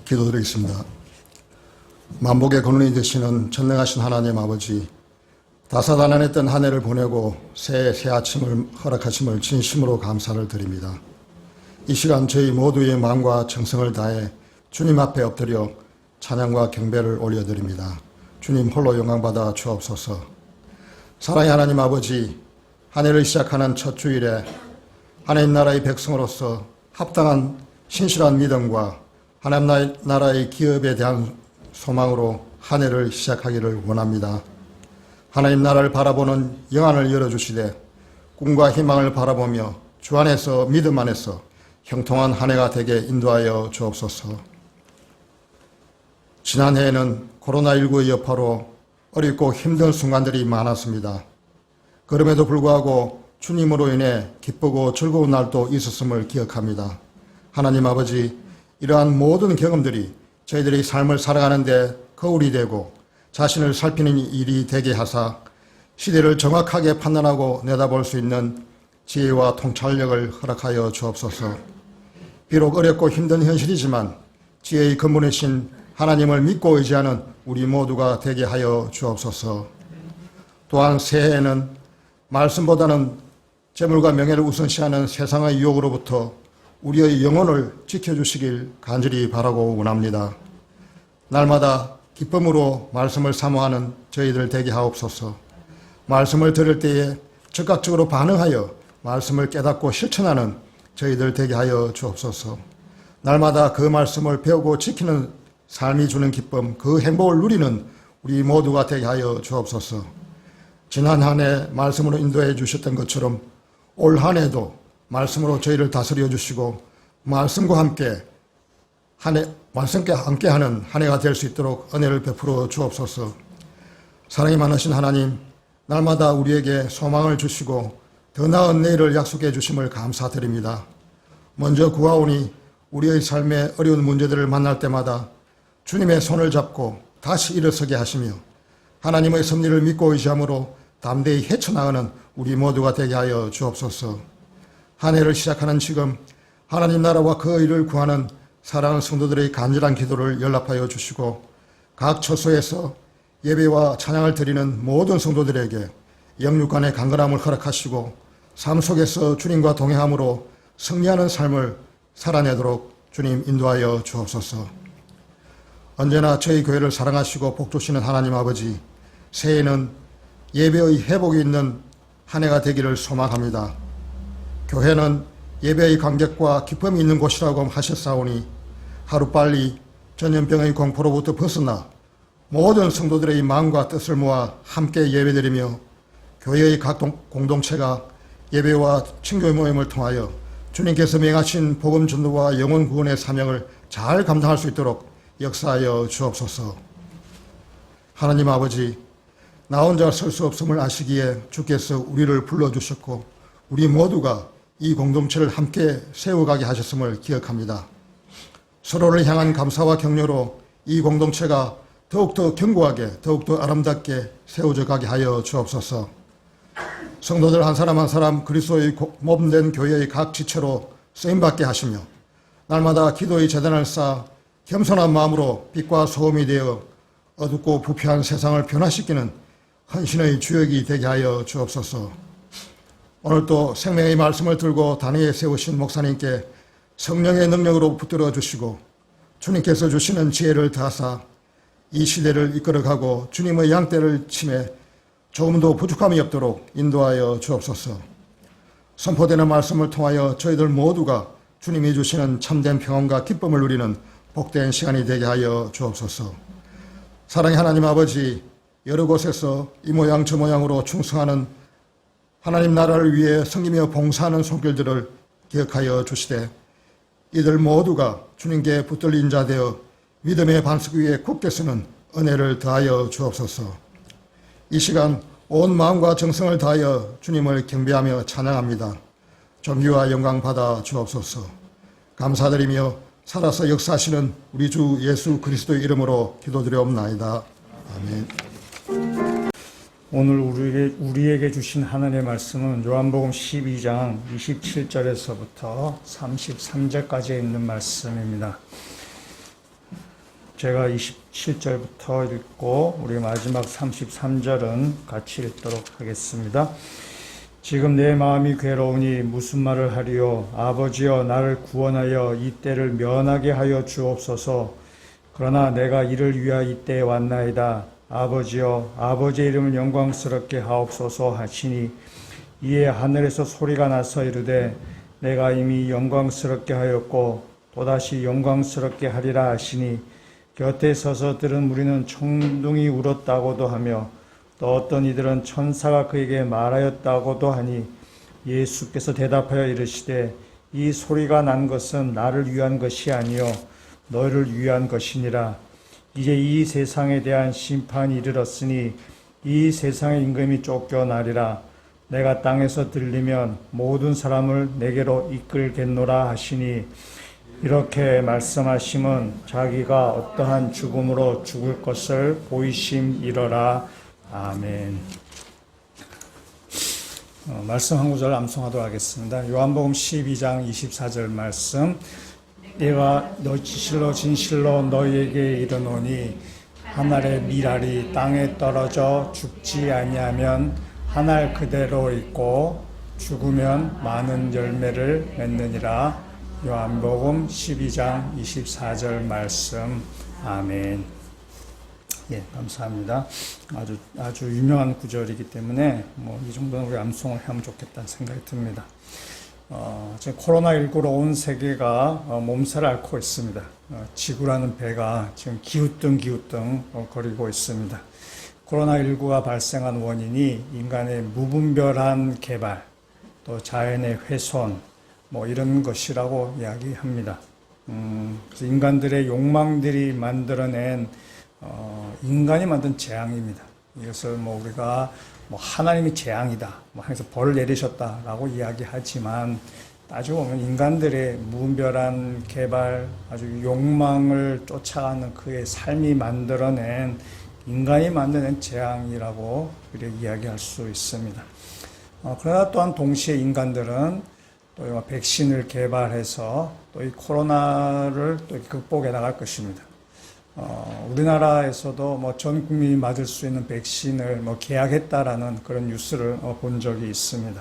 기도드리겠습니다. 만복의 근원이 되시는 전능하신 하나님 아버지, 다사다난했던 한 해를 보내고 새 아침을 허락하심을 진심으로 감사를 드립니다. 이 시간 저희 모두의 마음과 정성을 다해 주님 앞에 엎드려 찬양과 경배를 올려드립니다. 주님 홀로 영광받아 주옵소서. 사랑의 하나님 아버지, 한 해를 시작하는 첫 주일에 하나님 나라의 백성으로서 합당한 신실한 믿음과 하나님 나라의 기업에 대한 소망으로 한 해를 시작하기를 원합니다. 하나님 나라를 바라보는 영안을 열어주시되 꿈과 희망을 바라보며 주 안에서 믿음 안에서 형통한 한 해가 되게 인도하여 주옵소서. 지난해에는 코로나19의 여파로 어렵고 힘든 순간들이 많았습니다. 그럼에도 불구하고 주님으로 인해 기쁘고 즐거운 날도 있었음을 기억합니다. 하나님 아버지, 이러한 모든 경험들이 저희들의 삶을 살아가는 데 거울이 되고 자신을 살피는 일이 되게 하사 시대를 정확하게 판단하고 내다볼 수 있는 지혜와 통찰력을 허락하여 주옵소서. 비록 어렵고 힘든 현실이지만 지혜의 근본이신 하나님을 믿고 의지하는 우리 모두가 되게 하여 주옵소서. 또한 새해에는 말씀보다는 재물과 명예를 우선시하는 세상의 유혹으로부터 우리의 영혼을 지켜주시길 간절히 바라고 원합니다. 날마다 기쁨으로 말씀을 사모하는 저희들 되게 하옵소서. 말씀을 들을 때에 즉각적으로 반응하여 말씀을 깨닫고 실천하는 저희들 되게 하여 주옵소서. 날마다 그 말씀을 배우고 지키는 삶이 주는 기쁨, 그 행복을 누리는 우리 모두가 되게 하여 주옵소서. 지난 한 해 말씀으로 인도해 주셨던 것처럼 올 한 해도 말씀으로 저희를 다스려 주시고 말씀과 함께 말씀께 함께하는 한 해가 될 수 있도록 은혜를 베풀어 주옵소서. 사랑이 많으신 하나님, 날마다 우리에게 소망을 주시고 더 나은 내일을 약속해 주심을 감사드립니다. 먼저 구하오니 우리의 삶의 어려운 문제들을 만날 때마다 주님의 손을 잡고 다시 일어서게 하시며 하나님의 섭리를 믿고 의지함으로 담대히 헤쳐나가는 우리 모두가 되게 하여 주옵소서. 한 해를 시작하는 지금 하나님 나라와 그 의를 구하는 사랑하는 성도들의 간절한 기도를 연락하여 주시고 각 처소에서 예배와 찬양을 드리는 모든 성도들에게 영육간의 강건함을 허락하시고 삶 속에서 주님과 동행함으로 승리하는 삶을 살아내도록 주님 인도하여 주옵소서. 언제나 저희 교회를 사랑하시고 복 주시는 하나님 아버지, 새해에는 예배의 회복이 있는 한 해가 되기를 소망합니다. 교회는 예배의 감격과 기쁨이 있는 곳이라고 하셨사오니 하루빨리 전염병의 공포로부터 벗어나 모든 성도들의 마음과 뜻을 모아 함께 예배드리며 교회의 각 공동체가 예배와 친교 모임을 통하여 주님께서 명하신 복음 전도와 영혼 구원의 사명을 잘 감당할 수 있도록 역사하여 주옵소서. 하나님 아버지, 나 혼자 설 수 없음을 아시기에 주께서 우리를 불러주셨고 우리 모두가 이 공동체를 함께 세워가게 하셨음을 기억합니다. 서로를 향한 감사와 격려로 이 공동체가 더욱더 견고하게 더욱더 아름답게 세워져 가게 하여 주옵소서. 성도들 한 사람 한 사람 그리스도의 몸된 교회의 각 지체로 쓰임받게 하시며 날마다 기도의 재단을 쌓아 겸손한 마음으로 빛과 소음이 되어 어둡고 부패한 세상을 변화시키는 헌신의 주역이 되게 하여 주옵소서. 오늘도 생명의 말씀을 들고 단위에 세우신 목사님께 성령의 능력으로 붙들어 주시고 주님께서 주시는 지혜를 다하사 이 시대를 이끌어가고 주님의 양떼를 치매 조금도 부족함이 없도록 인도하여 주옵소서. 선포되는 말씀을 통하여 저희들 모두가 주님이 주시는 참된 평안과 기쁨을 누리는 복된 시간이 되게 하여 주옵소서. 사랑의 하나님 아버지, 여러 곳에서 이 모양 저 모양으로 충성하는 하나님 나라를 위해 섬기며 봉사하는 손길들을 기억하여 주시되 이들 모두가 주님께 붙들린 자 되어 믿음의 반석 위에 굳게 서는 은혜를 더하여 주옵소서. 이 시간 온 마음과 정성을 다하여 주님을 경배하며 찬양합니다. 존귀와 영광 받아 주옵소서. 감사드리며 살아서 역사하시는 우리 주 예수 그리스도의 이름으로 기도드려옵나이다. 아멘. 오늘 우리에게 주신 하나님의 말씀은 요한복음 12장 27절에서부터 33절까지 있는 말씀입니다. 제가 27절부터 읽고 우리 마지막 33절은 같이 읽도록 하겠습니다. 지금 내 마음이 괴로우니 무슨 말을 하리요. 아버지여 나를 구원하여 이 때를 면하게 하여 주옵소서. 그러나 내가 이를 위하여 이때에 왔나이다. 아버지여 아버지의 이름을 영광스럽게 하옵소서 하시니 이에 하늘에서 소리가 나서 이르되 내가 이미 영광스럽게 하였고 또다시 영광스럽게 하리라 하시니 곁에 서서 들은 무리는 청둥이 울었다고도 하며 또 어떤 이들은 천사가 그에게 말하였다고도 하니 예수께서 대답하여 이르시되 이 소리가 난 것은 나를 위한 것이 아니요 너희를 위한 것이니라. 이제 이 세상에 대한 심판이 이르렀으니 이 세상의 임금이 쫓겨나리라. 내가 땅에서 들리면 모든 사람을 내게로 이끌겠노라 하시니 이렇게 말씀하심은 자기가 어떠한 죽음으로 죽을 것을 보이심이러라. 아멘. 말씀 한 구절 암송하도록 하겠습니다. 요한복음 12장 24절 말씀. 내가 진실로 너희에게 이르노니 한 알의 밀알이 땅에 떨어져 죽지 아니하면 한 알 그대로 있고 죽으면 많은 열매를 맺느니라. 요한복음 12장 24절 말씀. 아멘. 예, 감사합니다. 아주 유명한 구절이기 때문에 이 정도는 우리 암송을 하면 좋겠다는 생각이 듭니다. 지금 코로나19로 온 세계가 몸살을 앓고 있습니다. 지구라는 배가 지금 기우뚱 거리고 있습니다. 코로나19가 발생한 원인이 인간의 무분별한 개발, 또 자연의 훼손, 이런 것이라고 이야기합니다. 그래서 인간들의 욕망들이 만들어낸 인간이 만든 재앙입니다. 이것을 우리가 하나님이 재앙이다, 해서 벌을 내리셨다라고 이야기하지만 따지고 보면 인간들의 무분별한 개발, 아주 욕망을 쫓아가는 그의 삶이 만들어낸 인간이 만드는 재앙이라고 이렇게 이야기할 수 있습니다. 그러나 또한 동시에 인간들은 또 백신을 개발해서 또 이 코로나를 또 극복해 나갈 것입니다. 우리나라에서도 전 국민이 맞을 수 있는 백신을 계약했다라는 그런 뉴스를 본 적이 있습니다.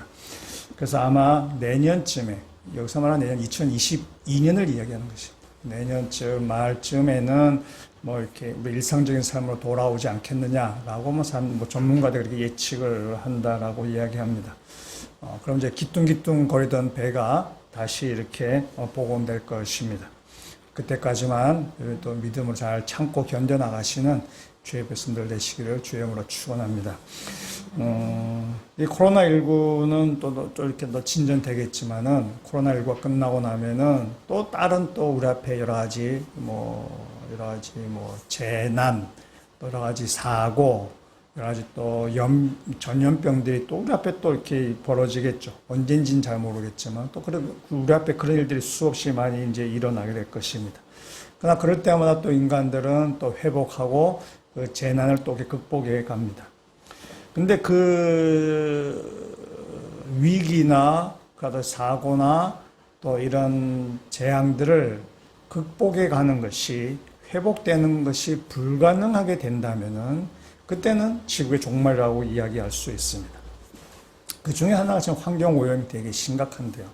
그래서 아마 내년쯤에, 여기서 말하는 내년 2022년을 이야기하는 것입니다. 내년쯤 말쯤에는 이렇게 우리 일상적인 삶으로 돌아오지 않겠느냐라고 전문가들이 그렇게 예측을 한다라고 이야기합니다. 그럼 이제 기뚱기뚱 거리던 배가 다시 이렇게 복원될 것입니다. 그때까지만 또 믿음으로 잘 참고 견뎌나가시는 주의 백성들 되시기를 주의 이름으로 축원합니다. 이 코로나19는 또 이렇게 진전되겠지만은 코로나19가 끝나고 나면은 또 다른 또 우리 앞에 여러 가지 재난, 여러 가지 사고, 여러 가지 또 전염병들이 또 우리 앞에 또 이렇게 벌어지겠죠. 언젠지는 잘 모르겠지만 또 우리 앞에 그런 일들이 수없이 많이 이제 일어나게 될 것입니다. 그러나 그럴 때마다 또 인간들은 또 회복하고 그 재난을 또 극복해 갑니다. 근데 그 위기나 사고나 또 이런 재앙들을 극복해 가는 것이, 회복되는 것이 불가능하게 된다면은 그때는 지구의 종말이라고 이야기할 수 있습니다. 그 중에 하나가 지금 환경오염이 되게 심각한데요.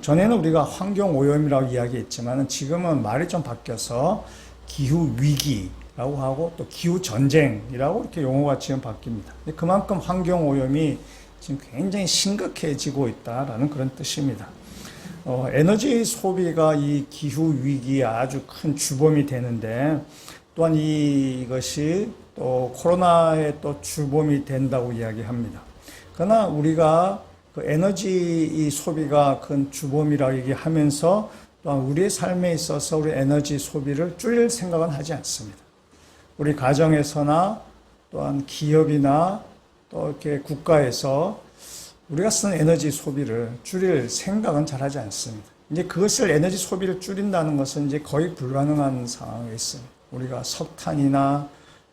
전에는 우리가 환경오염이라고 이야기했지만 지금은 말이 좀 바뀌어서 기후위기라고 하고 또 기후전쟁이라고 이렇게 용어가 지금 바뀝니다. 그만큼 환경오염이 지금 굉장히 심각해지고 있다라는 그런 뜻입니다. 에너지 소비가 이 기후위기에 아주 큰 주범이 되는데 또한 이것이 또 코로나에 또 주범이 된다고 이야기합니다. 그러나 우리가 그 에너지 소비가 큰 주범이라고 얘기하면서 또한 우리의 삶에 있어서 우리 에너지 소비를 줄일 생각은 하지 않습니다. 우리 가정에서나 또한 기업이나 또 이렇게 국가에서 우리가 쓰는 에너지 소비를 줄일 생각은 잘 하지 않습니다. 이제 그것을 에너지 소비를 줄인다는 것은 이제 거의 불가능한 상황에 있습니다. 우리가 석탄이나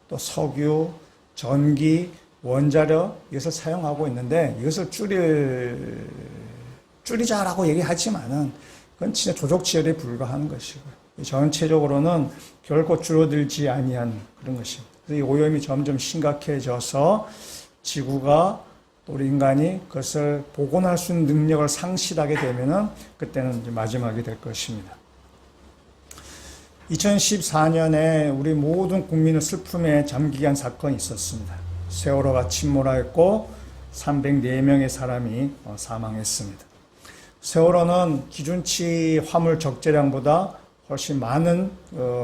또 석유, 전기, 원자력 이것을 사용하고 있는데 이것을 줄이자라고 얘기하지만은 그건 진짜 조족지열에 불과한 것이고요. 전체적으로는 결코 줄어들지 아니한 그런 것입니다. 그래서 이 오염이 점점 심각해져서 지구가 우리 인간이 그것을 복원할 수 있는 능력을 상실하게 되면은 그때는 이제 마지막이 될 것입니다. 2014년에 우리 모든 국민을 슬픔에 잠기게 한 사건이 있었습니다. 세월호가 침몰하였고 304명의 사람이 사망했습니다. 세월호는 기준치 화물 적재량보다 훨씬 많은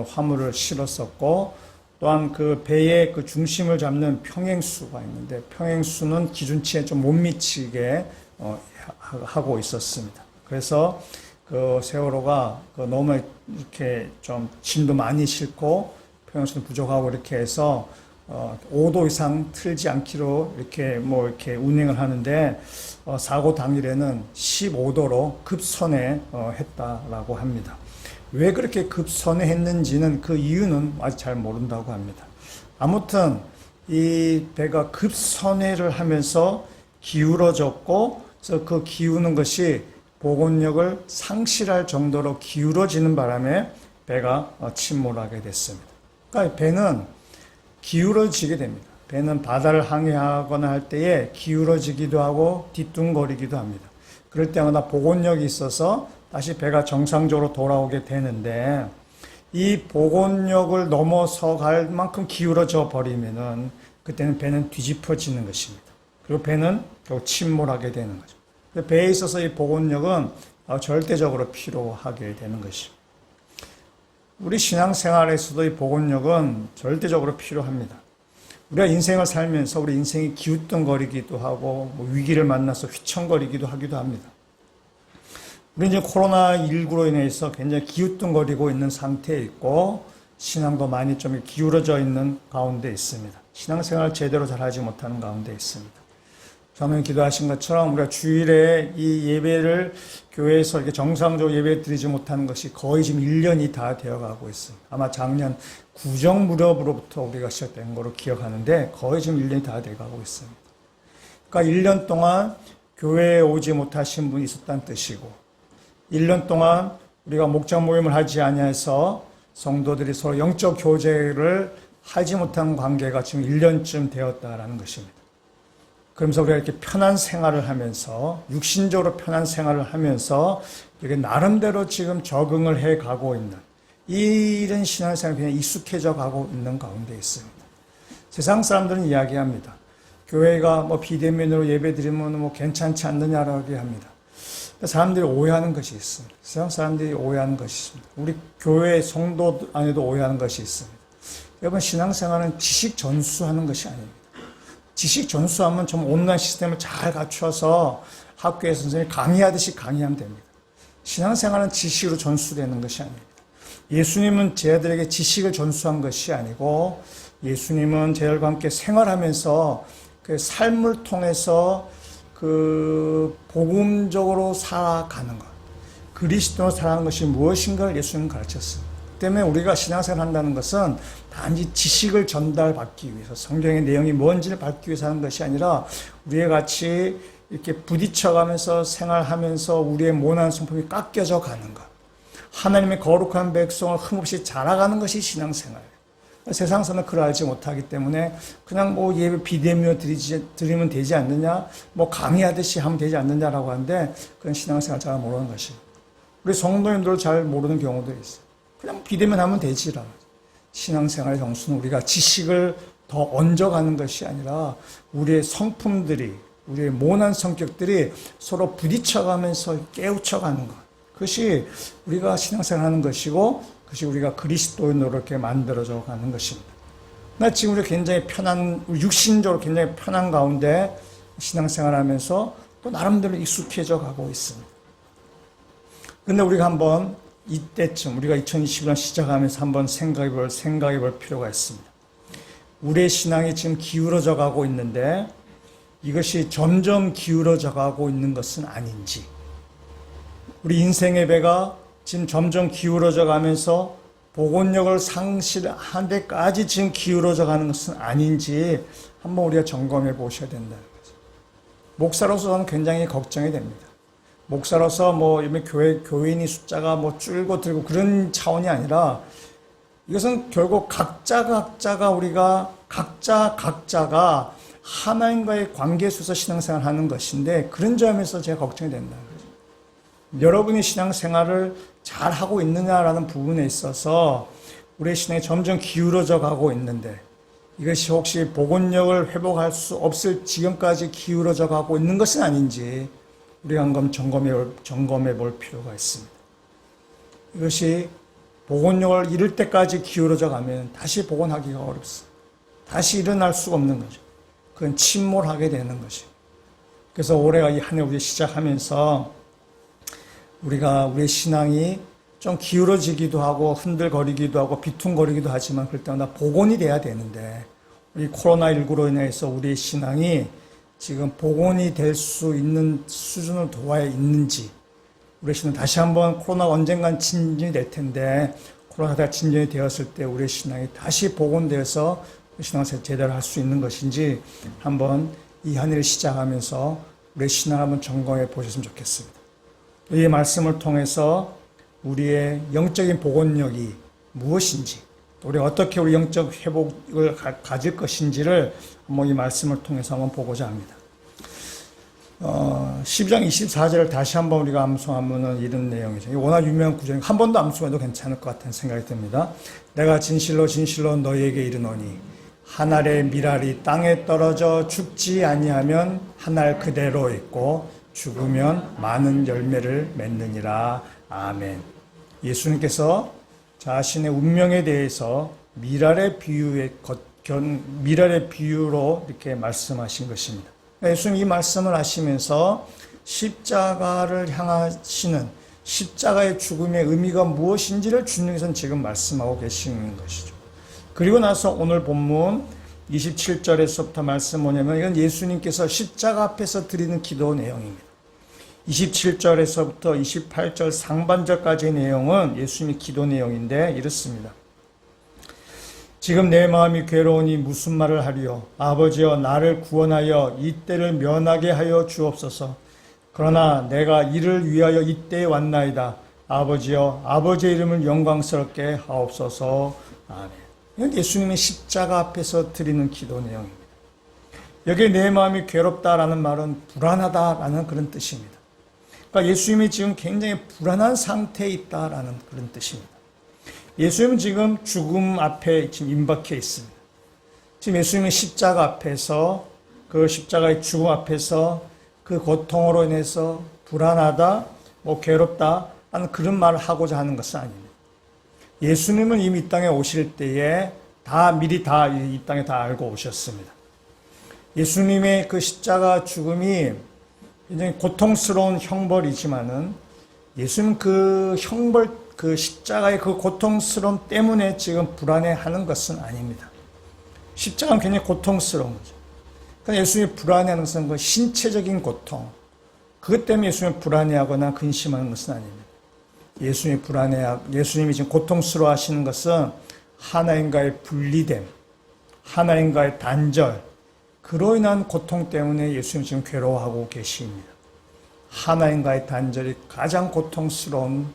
화물을 실었었고, 또한 그 배의 그 중심을 잡는 평행수가 있는데 평행수는 기준치에 좀 못 미치게 하고 있었습니다. 그래서 그 세월호가 너무 이렇게 좀 짐도 많이 싣고 평행수는 부족하고 이렇게 해서 5도 이상 틀지 않기로 이렇게 운행을 하는데 사고 당일에는 15도로 급선회했다라고 합니다. 왜 그렇게 급선회했는지는 그 이유는 아직 잘 모른다고 합니다. 아무튼 이 배가 급선회를 하면서 기울어졌고, 그래서 그 기우는 것이 복원력을 상실할 정도로 기울어지는 바람에 배가 침몰하게 됐습니다. 그러니까 배는 기울어지게 됩니다. 배는 바다를 항해하거나 할 때에 기울어지기도 하고 뒤뚱거리기도 합니다. 그럴 때마다 복원력이 있어서 다시 배가 정상적으로 돌아오게 되는데, 이 복원력을 넘어서 갈 만큼 기울어져 버리면은 그때는 배는 뒤집어지는 것입니다. 그리고 배는 결국 침몰하게 되는 거죠. 배에 있어서 이 복원력은 절대적으로 필요하게 되는 것입니다. 우리 신앙생활에서도 이 복원력은 절대적으로 필요합니다. 우리가 인생을 살면서 우리 인생이 기웃뚱거리기도 하고 위기를 만나서 휘청거리기도 하기도 합니다. 우리 이제 코로나19로 인해서 굉장히 기웃뚱거리고 있는 상태에 있고, 신앙도 많이 좀 기울어져 있는 가운데 있습니다. 신앙생활을 제대로 잘하지 못하는 가운데 있습니다. 처음에 기도하신 것처럼 우리가 주일에 이 예배를 교회에서 이렇게 정상적으로 예배 드리지 못하는 것이 거의 지금 1년이 다 되어가고 있습니다. 아마 작년 구정 무렵으로부터 우리가 시작된 거로 기억하는데 거의 지금 1년이 다 돼가고 있습니다. 그러니까 1년 동안 교회에 오지 못하신 분이 있었다는 뜻이고, 1년 동안 우리가 목장 모임을 하지 아니해서 성도들이 서로 영적 교제를 하지 못한 관계가 지금 1년쯤 되었다라는 것입니다. 그러면서 우리가 이렇게 편한 생활을 하면서, 육신적으로 편한 생활을 하면서 이게 나름대로 지금 적응을 해 가고 있는, 이런 신앙생활이 그냥 익숙해져 가고 있는 가운데 있습니다. 세상 사람들은 이야기합니다. 교회가 비대면으로 예배 드리면 괜찮지 않느냐라고 합니다. 사람들이 오해하는 것이 있습니다. 세상 사람들이 오해하는 것이 있습니다. 우리 교회 성도 안에도 오해하는 것이 있습니다. 여러분, 신앙생활은 지식 전수하는 것이 아닙니다. 지식 전수하면 좀 온라인 시스템을 잘 갖춰서 학교에 선생님이 강의하듯이 강의하면 됩니다. 신앙생활은 지식으로 전수되는 것이 아닙니다. 예수님은 제자들에게 지식을 전수한 것이 아니고, 예수님은 제자들과 함께 생활하면서 그 삶을 통해서 그 복음적으로 살아가는 것, 그리스도로 살아가는 것이 무엇인가를 예수님은 가르쳤습니다. 그 때문에 우리가 신앙생활을 한다는 것은 단지 지식을 전달받기 위해서, 성경의 내용이 뭔지를 받기 위해서 하는 것이 아니라, 우리의 같이 이렇게 부딪혀가면서 생활하면서 우리의 모난 성품이 깎여져 가는 것, 하나님의 거룩한 백성을 흠없이 자라가는 것이 신앙생활이에요. 세상에서는 그걸 알지 못하기 때문에 그냥 예배 비대면 드리면 되지 않느냐, 강의하듯이 하면 되지 않느냐라고 하는데, 그건 신앙생활 잘 모르는 것이에요. 우리 성도님들도 잘 모르는 경우도 있어요. 그냥 비대면 하면 되지라고. 신앙생활의 정수는 우리가 지식을 더 얹어가는 것이 아니라 우리의 성품들이, 우리의 모난 성격들이 서로 부딪혀가면서 깨우쳐가는 것, 그것이 우리가 신앙생활하는 것이고, 그것이 우리가 그리스도인으로 이렇게 만들어져 가는 것입니다. 나 지금 우리 굉장히 편한, 육신적으로 굉장히 편한 가운데 신앙생활 하면서 또 나름대로 익숙해져 가고 있습니다. 근데 우리가 한번 이때쯤, 우리가 2021년 시작하면서 한번 생각해 볼 필요가 있습니다. 우리의 신앙이 지금 기울어져 가고 있는데, 이것이 점점 기울어져 가고 있는 것은 아닌지, 우리 인생의 배가 지금 점점 기울어져 가면서 복원력을 상실한 데까지 지금 기울어져 가는 것은 아닌지 한번 우리가 점검해 보셔야 된다는 거죠. 목사로서 저는 굉장히 걱정이 됩니다. 목사로서 뭐 교인이 숫자가 뭐 줄고들고 그런 차원이 아니라 이것은 결국 각자가 우리가 각자가 하나님과의 관계 속에서 신앙생활을 하는 것인데 그런 점에서 제가 걱정이 된다는 거죠. 여러분이 신앙생활을 잘 하고 있느냐라는 부분에 있어서 우리의 신앙이 점점 기울어져 가고 있는데 이것이 혹시 복원력을 회복할 수 없을 지경까지 기울어져 가고 있는 것은 아닌지 우리가 한번 점검해 볼 필요가 있습니다. 이것이 복원력을 이룰 때까지 기울어져 가면 다시 복원하기가 어렵습니다. 다시 일어날 수가 없는 거죠. 그건 침몰하게 되는 것이죠. 그래서 올해가 이 한 해 우리 시작하면서 우리가 우리의 신앙이 좀 기울어지기도 하고 흔들거리기도 하고 비퉁거리기도 하지만 그럴 때마다 복원이 돼야 되는데 우리 코로나19로 인해서 우리의 신앙이 지금 복원이 될 수 있는 수준을 도와야 있는지 우리의 신앙 다시 한번 코로나가 언젠간 진전이 될 텐데 코로나가 진전이 되었을 때 우리의 신앙이 다시 복원되어서 신앙생활 제대로 할 수 있는 것인지 한번 이 한 해를 시작하면서 우리의 신앙을 한번 점검해 보셨으면 좋겠습니다. 이 말씀을 통해서 우리의 영적인 복원력이 무엇인지 우리가 어떻게 우리 영적 회복을 가질 것인지를 한번 이 말씀을 통해서 한번 보고자 합니다. 12장 24절을 다시 한번 우리가 암송하면 이런 내용이죠. 워낙 유명한 구절이니까 한 번도 암송해도 괜찮을 것 같은 생각이 듭니다. 내가 진실로 너희에게 이르노니 한 알의 밀알이 땅에 떨어져 죽지 아니하면 한 알 그대로 있고 죽으면 많은 열매를 맺느니라. 아멘. 예수님께서 자신의 운명에 대해서 밀알의 비유로 이렇게 말씀하신 것입니다. 예수님 이 말씀을 하시면서 십자가를 향하시는 십자가의 죽음의 의미가 무엇인지를 주님께서는 지금 말씀하고 계시는 것이죠. 그리고 나서 오늘 본문 27절에서부터 말씀 뭐냐면 이건 예수님께서 십자가 앞에서 드리는 기도 내용입니다. 27절에서부터 28절 상반절까지의 내용은 예수님의 기도 내용인데 이렇습니다. 지금 내 마음이 괴로우니 무슨 말을 하리요. 아버지여 나를 구원하여 이 때를 면하게 하여 주옵소서. 그러나 내가 이를 위하여 이때에 왔나이다. 아버지여 아버지의 이름을 영광스럽게 하옵소서. 아멘. 이건 예수님의 십자가 앞에서 드리는 기도 내용입니다. 여기에 내 마음이 괴롭다라는 말은 불안하다라는 그런 뜻입니다. 그러니까 예수님이 지금 굉장히 불안한 상태에 있다라는 그런 뜻입니다. 예수님은 지금 죽음 앞에 지금 임박해 있습니다. 지금 예수님은 십자가 앞에서 그 십자가의 죽음 앞에서 그 고통으로 인해서 불안하다, 괴롭다 하는 그런 말을 하고자 하는 것은 아닙니다. 예수님은 이미 이 땅에 오실 때에 미리 이 땅에 다 알고 오셨습니다. 예수님의 그 십자가 죽음이 굉장히 고통스러운 형벌이지만은 예수님은 그 십자가의 그 고통스러움 때문에 지금 불안해하는 것은 아닙니다. 십자가는 굉장히 고통스러운 거죠. 그러니까 예수님이 불안해하는 것은 그 신체적인 고통, 그것 때문에 예수님이 불안해하거나 근심하는 것은 아닙니다. 예수님이 지금 고통스러워 하시는 것은 하나님과의 분리됨, 하나님과의 단절, 그로 인한 고통 때문에 예수님이 지금 괴로워하고 계십니다. 하나님과의 단절이 가장 고통스러운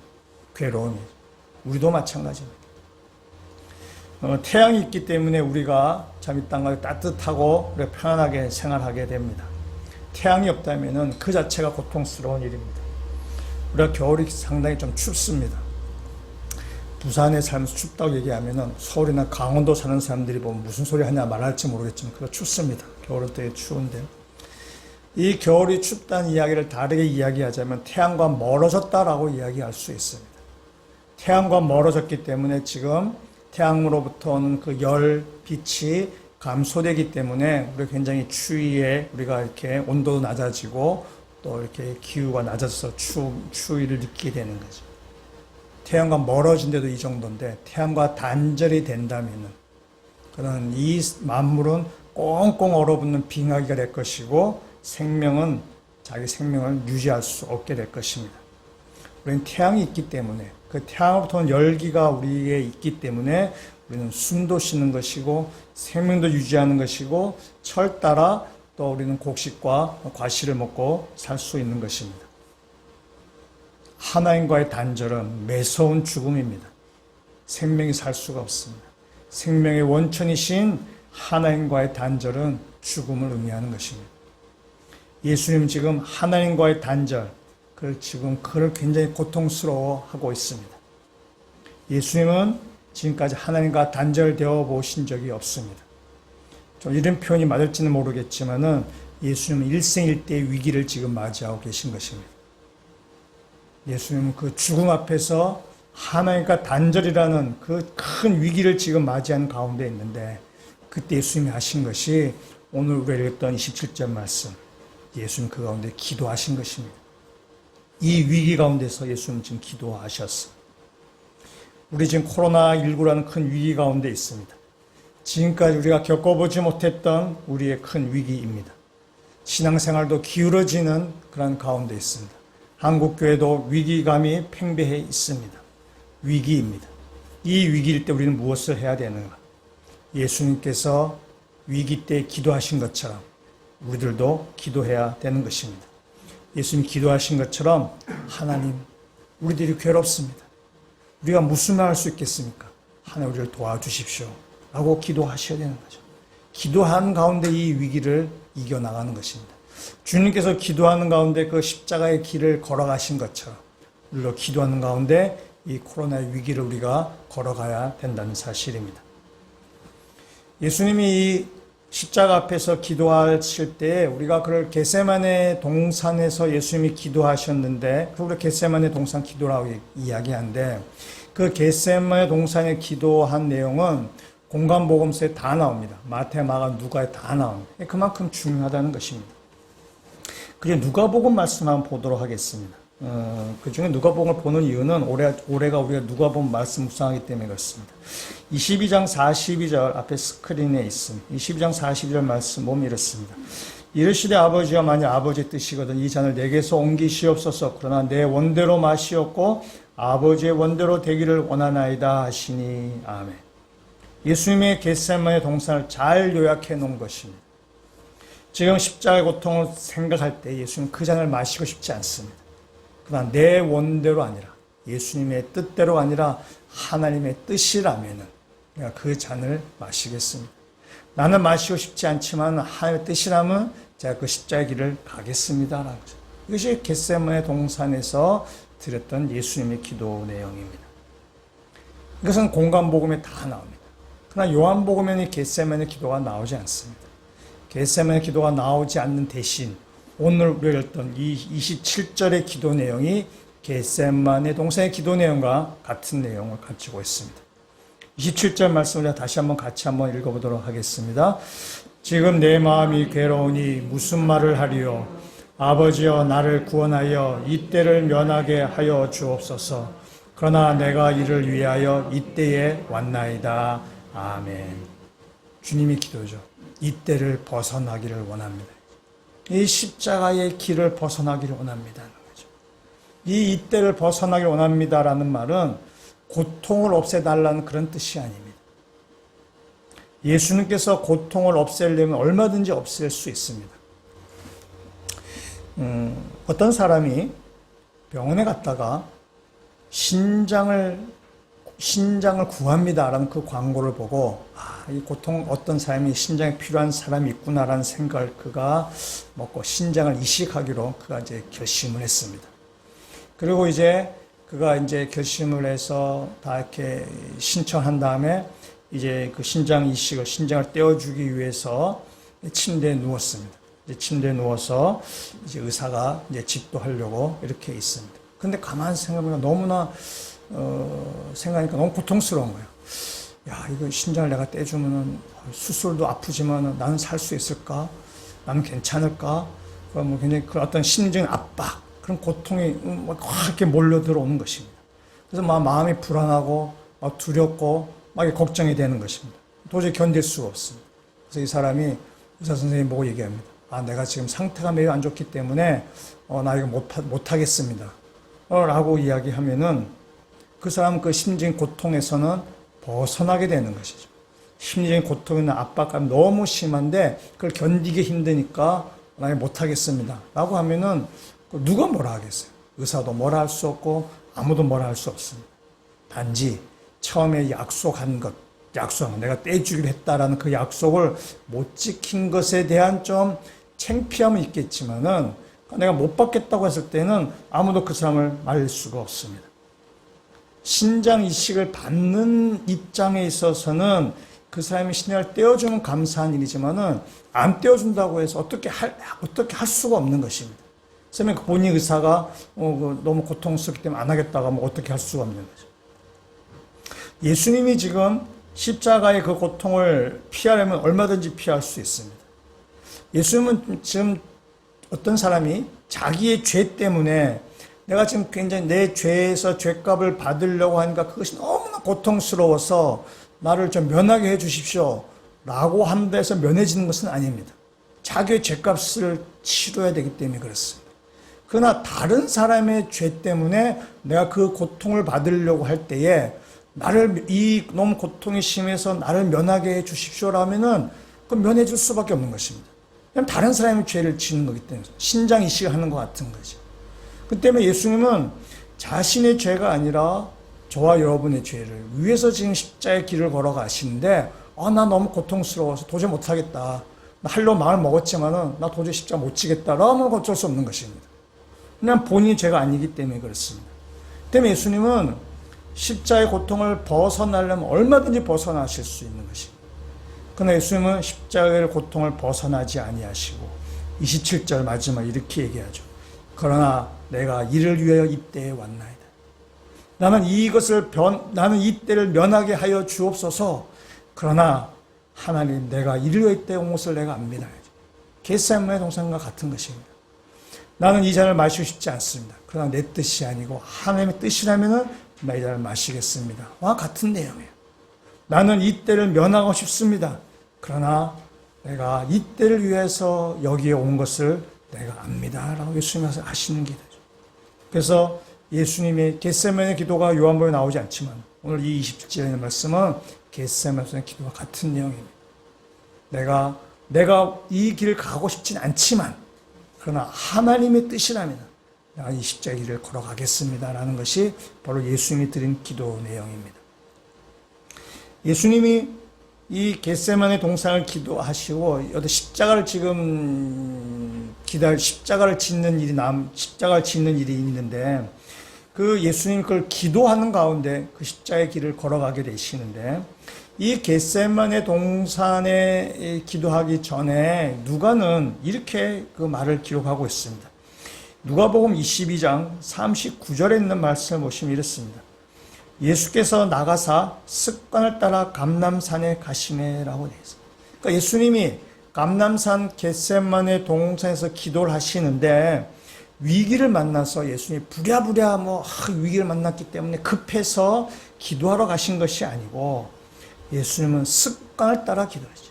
괴로움이죠. 우리도 마찬가지입니다. 태양이 있기 때문에 우리가 참 이 땅을 따뜻하고 편안하게 생활하게 됩니다. 태양이 없다면 그 자체가 고통스러운 일입니다. 우리가 겨울이 상당히 좀 춥습니다. 부산에 살면서 춥다고 얘기하면 서울이나 강원도 사는 사람들이 보면 무슨 소리 하냐 말할지 모르겠지만 그거 춥습니다. 겨울은 되게 추운데 이 겨울이 춥다는 이야기를 다르게 이야기하자면 태양과 멀어졌다라고 이야기할 수 있습니다. 태양과 멀어졌기 때문에 지금 태양으로부터 오는 그 열, 빛이 감소되기 때문에 우리가 굉장히 추위에 우리가 이렇게 온도도 낮아지고 또 이렇게 기후가 낮아져서 추위를 느끼게 되는 거죠. 태양과 멀어진 데도 이 정도인데 태양과 단절이 된다면은 그런 이 만물은 꽁꽁 얼어붙는 빙하기가 될 것이고 생명은 자기 생명을 유지할 수 없게 될 것입니다. 우리는 태양이 있기 때문에 그 태양으로부터 오는 열기가 우리에 있기 때문에 우리는 숨도 쉬는 것이고 생명도 유지하는 것이고 철 따라 또 우리는 곡식과 과실을 먹고 살 수 있는 것입니다. 하나님과의 단절은 매서운 죽음입니다. 생명이 살 수가 없습니다. 생명의 원천이신 하나님과의 단절은 죽음을 의미하는 것입니다. 예수님 지금 하나님과의 단절, 그걸 굉장히 고통스러워하고 있습니다. 예수님은 지금까지 하나님과 단절되어 보신 적이 없습니다. 좀 이런 표현이 맞을지는 모르겠지만은 예수님은 일생일대의 위기를 지금 맞이하고 계신 것입니다. 예수님은 그 죽음 앞에서 하나님과 단절이라는 그 큰 위기를 지금 맞이하는 가운데 있는데 그때 예수님이 하신 것이 오늘 우리가 읽었던 27절 말씀, 예수님 그 가운데 기도하신 것입니다. 이 위기 가운데서 예수님 지금 기도하셨어요. 우리 지금 코로나19라는 큰 위기 가운데 있습니다. 지금까지 우리가 겪어보지 못했던 우리의 큰 위기입니다. 신앙생활도 기울어지는 그런 가운데 있습니다. 한국교회도 위기감이 팽배해 있습니다. 위기입니다. 이 위기일 때 우리는 무엇을 해야 되는가? 예수님께서 위기 때 기도하신 것처럼 우리들도 기도해야 되는 것입니다. 예수님 기도하신 것처럼 하나님, 우리들이 괴롭습니다. 우리가 무슨 말 할 수 있겠습니까? 하나님 우리를 도와주십시오. 라고 기도하셔야 되는 거죠. 기도하는 가운데 이 위기를 이겨나가는 것입니다. 주님께서 기도하는 가운데 그 십자가의 길을 걸어가신 것처럼 우리로 기도하는 가운데 이 코로나의 위기를 우리가 걸어가야 된다는 사실입니다. 예수님이 이 십자가 앞에서 기도하실 때 우리가 그걸 겟세마네 동산에서 예수님이 기도하셨는데 그걸 겟세마네 동산 기도라고 이야기하는데 그 겟세마네 동산에 기도한 내용은 공간복음서에 다 나옵니다. 마태, 마가, 누가에 다 나옵니다. 그만큼 중요하다는 것입니다. 그리고 누가복음 말씀 한번 보도록 하겠습니다. 그 중에 누가복음을 보는 이유는 올해가 우리가 누가복음 말씀 묵상하기 때문에 그렇습니다. 22장 42절 앞에 스크린에 있습니다. 22장 42절 말씀 보면 이렇습니다. 이르시되 아버지여 만일 아버지의 뜻이거든 이 잔을 내게서 옮기시옵소서. 그러나 내 원대로 마시옵고 아버지의 원대로 되기를 원하나이다 하시니 아멘. 예수님의 겟세마네 동산을 잘 요약해 놓은 것입니다. 지금 십자가의 고통을 생각할 때 예수님은 그 잔을 마시고 싶지 않습니다. 그러나 내 원대로 아니라 예수님의 뜻대로 아니라 하나님의 뜻이라면은 내가 그 잔을 마시겠습니다. 나는 마시고 싶지 않지만 하나님의 뜻이라면 제가 그 십자가의 길을 가겠습니다라는 거죠. 이것이 겟세마네 동산에서 드렸던 예수님의 기도 내용입니다. 이것은 공간복음에 다 나옵니다. 그러나 요한복음에는 겟세마네 기도가 나오지 않습니다. 겟세마네 기도가 나오지 않는 대신 오늘 우리가 읽었던 이 27절의 기도 내용이 겟세마네 동산의 기도 내용과 같은 내용을 가지고 있습니다. 27절 말씀을 다시 한번 같이 한번 읽어보도록 하겠습니다. 지금 내 마음이 괴로우니 무슨 말을 하리요? 아버지여 나를 구원하여 이때를 면하게 하여 주옵소서. 그러나 내가 이를 위하여 이때에 왔나이다. 아멘. 주님의 기도죠. 이때를 벗어나기를 원합니다. 이 십자가의 길을 벗어나기를 원합니다. 이때를 벗어나기를 원합니다라는 말은 고통을 없애달라는 그런 뜻이 아닙니다. 예수님께서 고통을 없애려면 얼마든지 없앨 수 있습니다. 어떤 사람이 병원에 갔다가 신장을 구합니다라는 그 광고를 보고 이 고통 어떤 사람이 신장이 필요한 사람이 있구나라는 생각을 그가 먹고 신장을 이식하기로 그가 이제 결심을 했습니다. 그리고 이제 그가 이제 결심을 해서 다 이렇게 신청한 다음에 이제 그 신장을 떼어주기 위해서 침대에 누웠습니다. 이제 침대에 누워서 이제 의사가 이제 집도하려고 이렇게 있습니다. 근데 가만히 생각해보면 너무나 생각하니까 너무 고통스러운 거예요. 야, 이거 신장을 내가 떼주면은 수술도 아프지만 나는 살 수 있을까? 나는 괜찮을까? 뭐 굉장히 그 어떤 심리적인 압박, 그런 고통이 막 이렇게 몰려 들어오는 것입니다. 그래서 막 마음이 불안하고 막 두렵고 막 걱정이 되는 것입니다. 도저히 견딜 수가 없습니다. 그래서 이 사람이 의사 선생님 보고 얘기합니다. 내가 지금 상태가 매우 안 좋기 때문에 나 이거 못하겠습니다. 라고 이야기하면은 그 사람은 그 심리적인 고통에서는 벗어나게 되는 것이죠. 심리적인 고통이나 압박감이 너무 심한데 그걸 견디기 힘드니까 나 이거 못하겠습니다. 라고 하면은 누가 뭐라 하겠어요? 의사도 뭐라 할 수 없고 아무도 뭐라 할 수 없습니다. 단지 처음에 약속한 것, 내가 떼주기로 했다라는 그 약속을 못 지킨 것에 대한 좀 창피함은 있겠지만은 내가 못 받겠다고 했을 때는 아무도 그 사람을 말릴 수가 없습니다. 신장 이식을 받는 입장에 있어서는 그 사람이 신장을 떼어주면 감사한 일이지만은 안 떼어준다고 해서 어떻게 할 수가 없는 것입니다. 그러면 본인 의사가 너무 고통스럽기 때문에 안 하겠다고 하면 어떻게 할 수가 없는 거죠. 예수님이 지금 십자가의 그 고통을 피하려면 얼마든지 피할 수 있습니다. 예수님은 지금 어떤 사람이 자기의 죄 때문에 내가 지금 굉장히 내 죄에서 죄값을 받으려고 하니까 그것이 너무나 고통스러워서 나를 좀 면하게 해 주십시오 라고 한다 해서 면해지는 것은 아닙니다. 자기의 죄값을 치러야 되기 때문에 그렇습니다. 그러나 다른 사람의 죄 때문에 내가 그 고통을 받으려고 할 때에 너무 고통이 심해서 나를 면하게 해 주십시오라면은 그 면해 줄 수밖에 없는 것입니다. 그냥 다른 사람의 죄를 지는 거기 때문에 신장 이식을 하는 것 같은 거죠. 그 때문에 예수님은 자신의 죄가 아니라 저와 여러분의 죄를 위해서 지금 십자가의 길을 걸어가시는데 나 너무 고통스러워서 도저히 못하겠다. 나 하려고 마음을 먹었지만은 나 도저히 십자가 못 지겠다라면 어쩔 수 없는 것입니다. 그냥 본인의 죄가 아니기 때문에 그렇습니다. 때문에 예수님은 십자가의 고통을 벗어나려면 얼마든지 벗어나실 수 있는 것입니다. 그러나 예수님은 십자가의 고통을 벗어나지 아니하시고 27절 마지막 이렇게 얘기하죠. 그러나 내가 이를 위하여 이때에 왔나이다. 나는 이 때를 면하게 하여 주옵소서. 그러나 하나님, 내가 이를 위하여 이때에 온 것을 내가 압니다. 겟세마네 동산과 같은 것입니다. 나는 이 잔을 마시고 싶지 않습니다. 그러나 내 뜻이 아니고 하나님의 뜻이라면은 나 이 잔을 마시겠습니다. 와 같은 내용이에요. 나는 이 때를 면하고 싶습니다. 그러나 내가 이 때를 위해서 여기에 온 것을 내가 압니다. 라고 예수님께서 하시는 기도죠. 그래서 예수님의 겟세마네 기도가 요한복음에 나오지 않지만 오늘 이 27절에 있는 말씀은 겟세마네 기도와 같은 내용입니다. 내가 이 길을 가고 싶진 않지만 그러나 하나님의 뜻이라면 내가 이 십자가의 길을 걸어가겠습니다. 라는 것이 바로 예수님이 드린 기도 내용입니다. 예수님이 이 겟세마네 동산을 기도하시고 여기 십자가를 짓는 일이 있는데 그 예수님 그걸 기도하는 가운데 그 십자가의 길을 걸어가게 되시는데 이 겟세마네 동산에 기도하기 전에 누가는 이렇게 그 말을 기록하고 있습니다. 누가복음 22장 39절에 있는 말씀을 보시면 이렇습니다. 예수께서 나가사 습관을 따라 감람산에 가시매라고 되어 있습니다. 그러니까 예수님이 감람산 겟세마네 동산에서 기도를 하시는데 위기를 만나서 예수님이 부랴부랴 위기를 만났기 때문에 급해서 기도하러 가신 것이 아니고 예수님은 습관을 따라 기도하죠.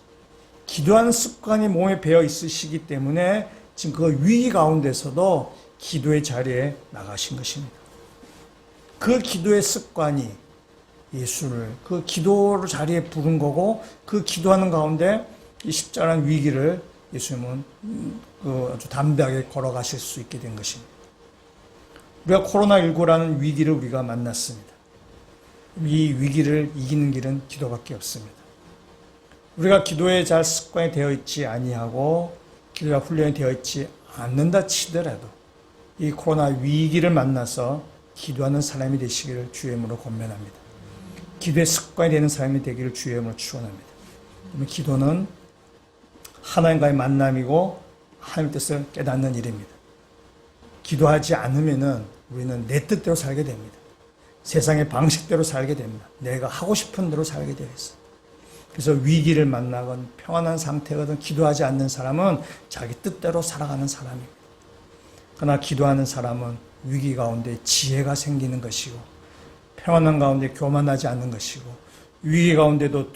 기도하는 습관이 몸에 배어 있으시기 때문에 지금 그 위기 가운데서도 기도의 자리에 나가신 것입니다. 그 기도의 습관이 예수를 그 기도 자리에 부른 거고 그 기도하는 가운데 이 십자가라는 위기를 예수님은 아주 담대하게 걸어가실 수 있게 된 것입니다. 우리가 코로나19라는 위기를 우리가 만났습니다. 이 위기를 이기는 길은 기도밖에 없습니다. 우리가 기도에 잘 습관이 되어 있지 아니하고 기도가 훈련이 되어 있지 않는다 치더라도 이 코로나 위기를 만나서 기도하는 사람이 되시기를 주의 이름으로 권면합니다. 기도의 습관이 되는 사람이 되기를 주의 이름으로 축원합니다. 기도는 하나님과의 만남이고 하나님의 뜻을 깨닫는 일입니다. 기도하지 않으면은 우리는 내 뜻대로 살게 됩니다. 세상의 방식대로 살게 됩니다. 내가 하고 싶은 대로 살게 되어 있어요. 그래서 위기를 만나건 평안한 상태거든 기도하지 않는 사람은 자기 뜻대로 살아가는 사람입니다. 그러나 기도하는 사람은 위기 가운데 지혜가 생기는 것이고 평안한 가운데 교만하지 않는 것이고 위기 가운데도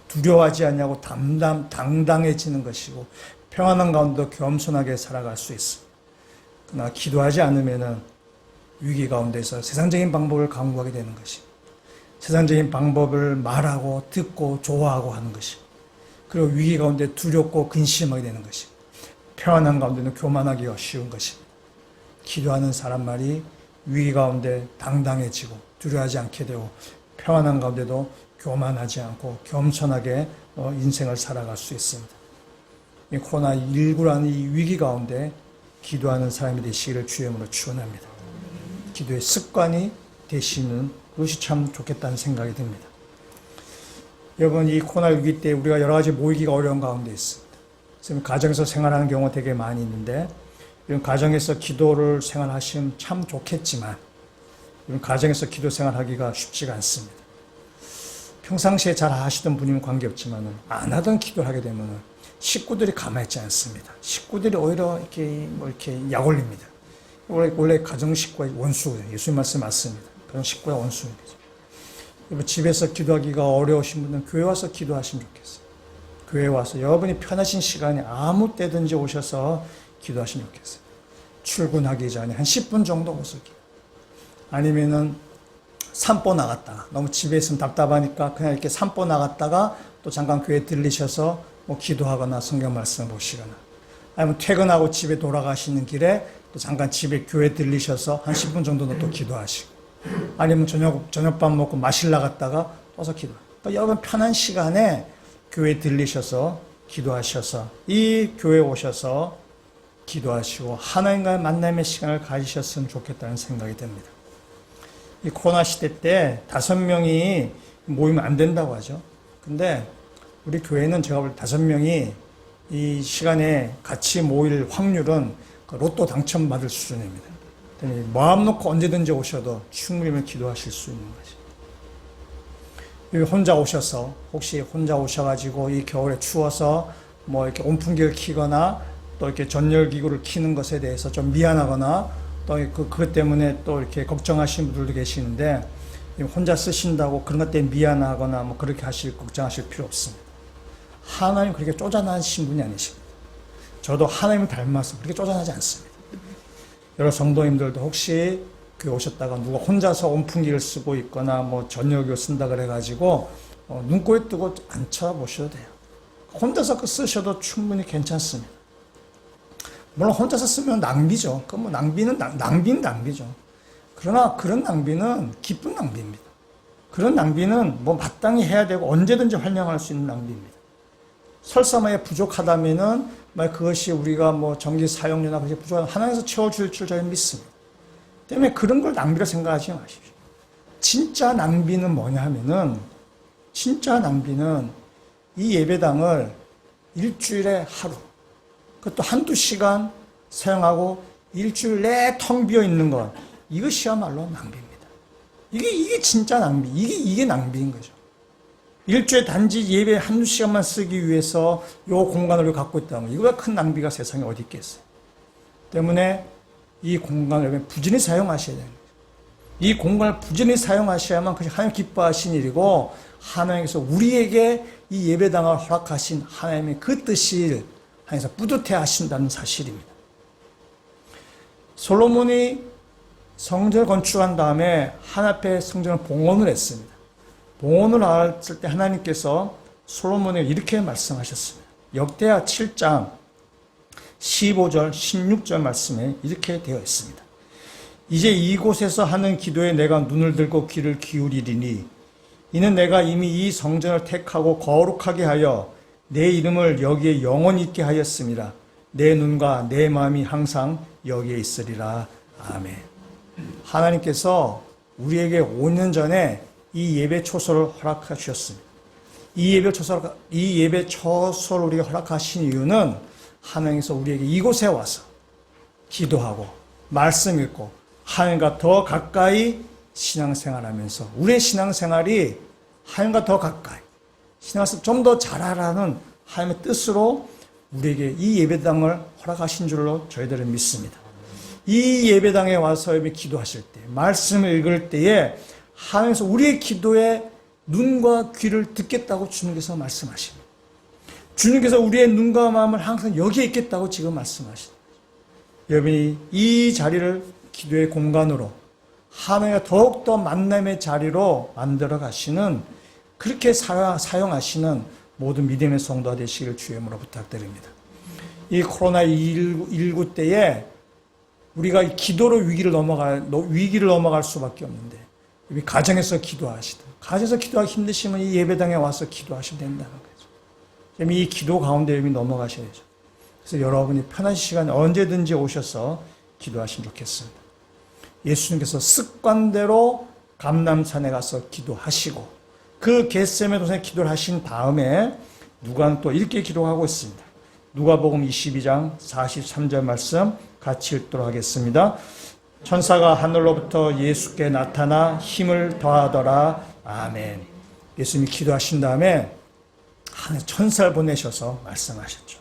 두려워하지 않냐고 당당해지는 것이고 평안한 가운데도 겸손하게 살아갈 수 있습니다. 그러나 기도하지 않으면은 위기 가운데서 세상적인 방법을 강구하게 되는 것입니다. 세상적인 방법을 말하고 듣고 좋아하고 하는 것입니다. 그리고 위기 가운데 두렵고 근심하게 되는 것입니다. 평안한 가운데는 교만하기가 쉬운 것입니다. 기도하는 사람만이 위기 가운데 당당해지고 두려워하지 않게 되고 평안한 가운데도 교만하지 않고 겸손하게 인생을 살아갈 수 있습니다. 이 코로나19라는 이 위기 가운데 기도하는 사람이 되시기를 주의 이름으로 축원합니다. 기도의 습관이 되시는 것이 참 좋겠다는 생각이 듭니다. 여러분, 이 코로나 위기 때 우리가 여러 가지 모이기가 어려운 가운데 있습니다. 지금 가정에서 생활하는 경우가 되게 많이 있는데, 이런 가정에서 기도를 생활하시면 참 좋겠지만, 이런 가정에서 기도 생활하기가 쉽지가 않습니다. 평상시에 잘 하시던 분이면 관계없지만, 안 하던 기도를 하게 되면 식구들이 가만히 있지 않습니다. 식구들이 오히려 이렇게 약 올립니다. 원래 가정 식구의 원수예요. 예수님 말씀 맞습니다. 그런 식구의 원수인 거죠. 집에서 기도하기가 어려우신 분들은 교회 와서 기도하시면 좋겠어요. 교회 와서 여러분이 편하신 시간에 아무 때든지 오셔서 기도하시면 좋겠어요. 출근하기 전에 한 10분 정도 오서 기도. 아니면은 산보 나갔다가, 너무 집에 있으면 답답하니까 그냥 이렇게 산보 나갔다가 또 잠깐 교회 들리셔서 뭐 기도하거나 성경 말씀을 보시거나, 아니면 퇴근하고 집에 돌아가시는 길에 또 잠깐 집에 교회 들리셔서 한 10분 정도는 또 기도하시고, 아니면 저녁밥 먹고 마실 나갔다가 와서 기도. 그러니까 여러분 편한 시간에 교회 들리셔서 기도하셔서 이 교회 오셔서 기도하시고 하나님과의 만남의 시간을 가지셨으면 좋겠다는 생각이 듭니다. 이 코로나 시대 때 5명이 모이면 안 된다고 하죠. 근데 우리 교회는 제가 볼 때 5명이 이 시간에 같이 모일 확률은 로또 당첨받을 수준입니다. 마음 놓고 언제든지 오셔도 충분히 기도하실 수 있는 거죠. 여기 혼자 오셔서, 혹시 혼자 오셔가지고 이 겨울에 추워서 뭐 이렇게 온풍기를 켜거나 또 이렇게 전열기구를 켜는 것에 대해서 좀 미안하거나 또 그것 때문에 또 이렇게 걱정하시는 분들도 계시는데, 혼자 쓰신다고 그런 것 때문에 미안하거나 뭐 그렇게 걱정하실 필요 없습니다. 하나님 그렇게 쪼잔하신 분이 아니십니다. 저도 하나님을 닮아서 그렇게 쪼잔하지 않습니다. 여러 성도님들도 혹시 교회 오셨다가 누가 혼자서 온풍기를 쓰고 있거나 뭐 전열기를 쓴다 그래가지고 눈꼬리 뜨고 안 쳐다보셔도 돼요. 혼자서 쓰셔도 충분히 괜찮습니다. 물론 혼자서 쓰면 낭비죠. 그 뭐 낭비는 낭비죠. 그러나 그런 낭비는 기쁜 낭비입니다. 그런 낭비는 뭐 마땅히 해야 되고 언제든지 활용할 수 있는 낭비입니다. 설사만에 부족하다면은 그것이 우리가 뭐 전기 사용료나 그것이 부족하면 하나님께서 채워줄 줄 저는 믿습니다. 때문에 그런 걸 낭비로 생각하지 마십시오. 진짜 낭비는 뭐냐 하면은, 진짜 낭비는 이 예배당을 일주일에 하루, 그것도 한두 시간 사용하고 일주일 내에 텅 비어 있는 것, 이것이야말로 낭비입니다. 이게 진짜 낭비, 이게 낭비인 거죠. 일주일에 단지 예배 한두 시간만 쓰기 위해서 이 공간을 갖고 있다면 이거보다 큰 낭비가 세상에 어디 있겠어요. 때문에 이 공간을 부지런히 사용하셔야 되는 거죠. 이 공간을 부지런히 사용하셔야만 그것이 하나님 기뻐하신 일이고, 하나님께서 우리에게 이 예배당을 허락하신 하나님의 그 뜻을 하나님께서 뿌듯해 하신다는 사실입니다. 솔로몬이 성전을 건축한 다음에 하나님 앞에 성전을 봉헌을 했습니다. 봉헌을 했을 때 하나님께서 솔로몬에게 이렇게 말씀하셨습니다. 역대하 7장 15절 16절 말씀에 이렇게 되어 있습니다. 이제 이곳에서 하는 기도에 내가 눈을 들고 귀를 기울이리니 이는 내가 이미 이 성전을 택하고 거룩하게 하여 내 이름을 여기에 영원히 있게 하였습니다. 내 눈과 내 마음이 항상 여기에 있으리라. 아멘. 하나님께서 우리에게 5년 전에 이 예배 초소를 허락해 주셨습니다. 이 예배 초소를 우리에게 허락하신 이유는 하나님께서 우리에게 이곳에 와서 기도하고 말씀 읽고 하나님과 더 가까이 신앙생활하면서 우리의 신앙생활이 하나님과 더 가까이 신앙생활을 좀 더 잘하라는 하나님의 뜻으로 우리에게 이 예배당을 허락하신 줄로 저희들은 믿습니다. 이 예배당에 와서 기도하실 때, 말씀을 읽을 때에 하나님께서 우리의 기도에 눈과 귀를 듣겠다고 주님께서 말씀하십니다. 주님께서 우리의 눈과 마음을 항상 여기에 있겠다고 지금 말씀하십니다. 여러분이 이 자리를 기도의 공간으로 하나님과 더욱더 만남의 자리로 만들어 가시는, 그렇게 사용하시는 모든 믿음의 성도가 되시길 주의 이름으로 부탁드립니다. 이 코로나19 때에 우리가 기도로 위기를 넘어갈 수밖에 없는데, 우리 가정에서 기도하시든, 가정에서 기도하기 힘드시면 이 예배당에 와서 기도하시면 된다는 거죠. 이 기도 가운데 이미 넘어가셔야죠. 그래서 여러분이 편하신 시간에 언제든지 오셔서 기도하시면 좋겠습니다. 예수님께서 습관대로 감람산에 가서 기도하시고, 그 겟세마네 동산에 기도를 하신 다음에 누가는 또 이렇게 기도하고 있습니다. 누가복음 22장 43절 말씀 같이 읽도록 하겠습니다. 천사가 하늘로부터 예수께 나타나 힘을 더하더라. 아멘. 예수님이 기도하신 다음에 하늘 천사를 보내셔서 말씀하셨죠.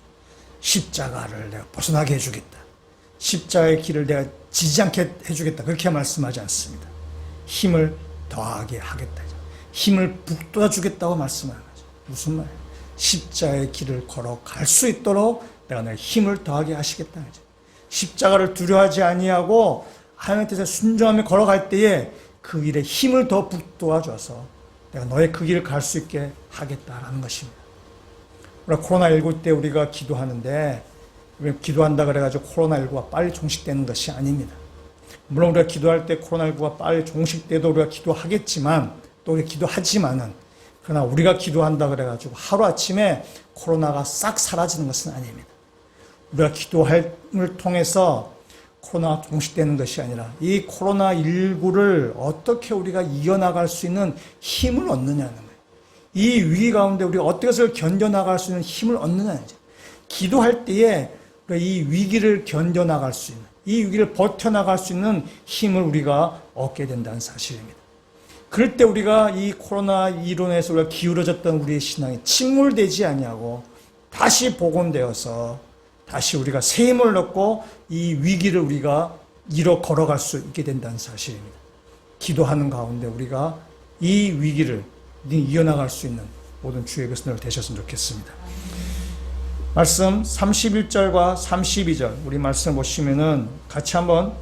십자가를 내가 벗어나게 해주겠다. 십자가의 길을 내가 지지 않게 해주겠다. 그렇게 말씀하지 않습니다. 힘을 더하게 하겠다. 힘을 북돋아 주겠다고 말씀하는 거죠. 무슨 말이에요? 십자가의 길을 걸어갈 수 있도록 내가 너의 힘을 더하게 하시겠다는 거죠. 십자가를 두려워하지 아니하고 하나님의 뜻에 순종하며 걸어갈 때에 그 길에 힘을 더 북돋아 줘서 내가 너의 그 길을 갈 수 있게 하겠다라는 것입니다. 우리가 코로나19 때 우리가 기도하는데, 기도한다 그래가지고 코로나19가 빨리 종식되는 것이 아닙니다. 물론 우리가 기도할 때 코로나19가 빨리 종식돼도 우리가 기도하겠지만, 또 우리가 기도하지만은, 그러나 우리가 기도한다 그래가지고 하루아침에 코로나가 싹 사라지는 것은 아닙니다. 우리가 기도함을 통해서 코로나가 종식되는 것이 아니라 이 코로나19를 어떻게 우리가 이겨나갈 수 있는 힘을 얻느냐는 거예요. 이 위기 가운데 우리가 어떻게 해서 견뎌나갈 수 있는 힘을 얻느냐는 거죠. 기도할 때에 이 위기를 견뎌나갈 수 있는, 이 위기를 버텨나갈 수 있는 힘을 우리가 얻게 된다는 사실입니다. 그럴 때 우리가 이 코로나19로 인해서 우리가 기울어졌던 우리의 신앙이 침몰되지 아니하고 다시 복원되어서 다시 우리가 새 힘을 얻고 이 위기를 우리가 이뤄 걸어갈 수 있게 된다는 사실입니다. 기도하는 가운데 우리가 이 위기를 이어나갈 수 있는 모든 주의 백성들 되셨으면 좋겠습니다. 말씀 31절과 32절 우리 말씀 보시면은 같이 한번